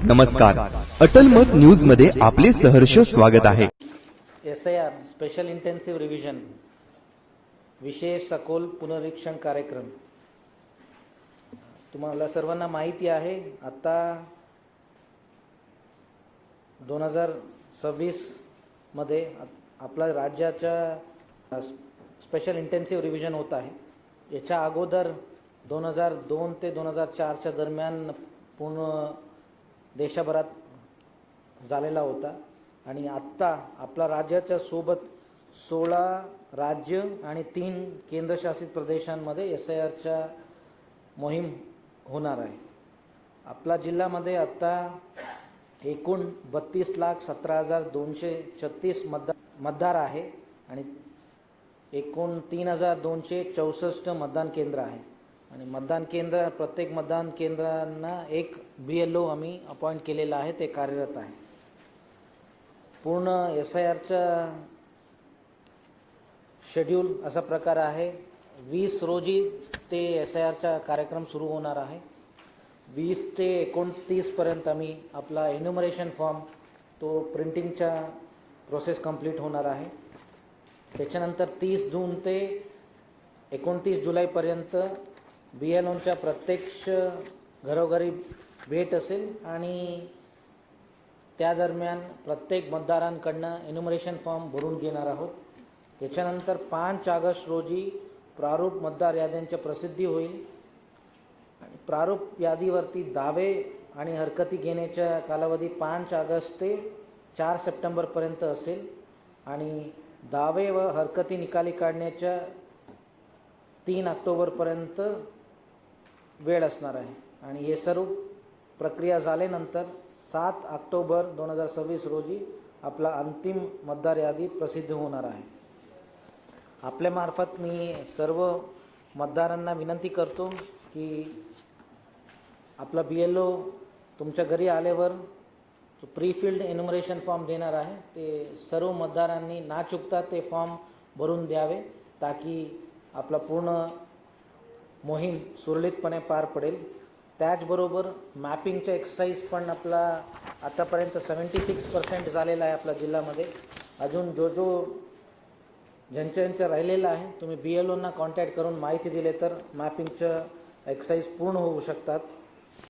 नमस्कार, अटल मत न्यूज मध्ये आपले सहर्ष स्वागत आहे. SIR स्पेशल इंटेन्सिव्ह रिव्हिजन विशेष सखोल पुनरीक्षण कार्यक्रम. तुम्हाला सर्वांना माहिती आहे, आता 2026 मध्ये आपल्या राज्याच्या स्पेशल इंटेन्सिव्ह रिव्हिजन होत आहे. याच्या अगोदर 2002 ते 2004च्या दरम्यान पूर्ण देशभरात झालेला होता आणि आत्ता आपल्या राज्याच्या सोबत 16 राज्य आणि 3 केंद्रशासित प्रदेशांमध्ये SIRच्या मोहीम होणार आहे. आपल्या जिल्ह्यामध्ये आता एकूण 32,17,236 मतदार आहे आणि एकूण 3,264 मतदान केंद्र आहे आणि मतदान केंद्र प्रत्येक मतदान केंद्रांना एक BLO आम्ही अपॉइंट केलेला आहे, ते कार्यरत आहे. पूर्ण SIRचा शेड्यूल असा प्रकार आहे. 20 रोजी ते SIRचा कार्यक्रम सुरू होणार आहे. 20 ते 29 पर्यंत आम्ही आपला एन्युमरेशन फॉर्म तो प्रिंटिंगचा प्रोसेस कंप्लीट होणार आहे. त्याच्यानंतर 30 जून ते 29 जुलैपर्यंत BLOच्या प्रत्यक्ष घरोघरी भेट असेल आणि त्या दरम्यान प्रत्येक मतदारांकडनं एन्युमरेशन फॉर्म भरून घेणार आहोत. त्याच्यानंतर 5 ऑगस्ट रोजी प्रारूप मतदार याद्यांची प्रसिद्धी होईल आणि प्रारूप यादीवरती दावे आणि हरकती घेण्याचा कालावधी 5 ऑगस्ट ते 4 सप्टेंबरपर्यंत असेल आणि दावे व हरकती निकाली काढण्याच्या 3 ऑक्टोबरपर्यंत वेळ असणार आहे आणि हे सर्व प्रक्रिया झाल्यानंतर 7 ऑक्टोबर 2026 रोजी आपला अंतिम मतदार यादी प्रसिद्ध होणार आहे. आपल्यामार्फत मी सर्व मतदारांना विनंती करतो की आपला BLO तुमच्या घरी आल्यावर जो प्रीफिल्ड एन्युमरेशन फॉर्म देणार आहे ते सर्व मतदारांनी ना चुकता ते फॉर्म भरून द्यावे, ताकी आपला पूर्ण मोहीम सुरळीतपणे पार पडेल. त्याचबरोबर मॅपिंगचा एक्सरसाइज पण आपला आतापर्यंत 76% झालेला आहे आपल्या जिल्ह्यामध्ये. अजून ज्यांच्या राहिलेलं आहे, तुम्ही BLOना कॉन्टॅक्ट करून माहिती दिले तर मॅपिंगचं एक्सरसाइज पूर्ण होऊ शकतात.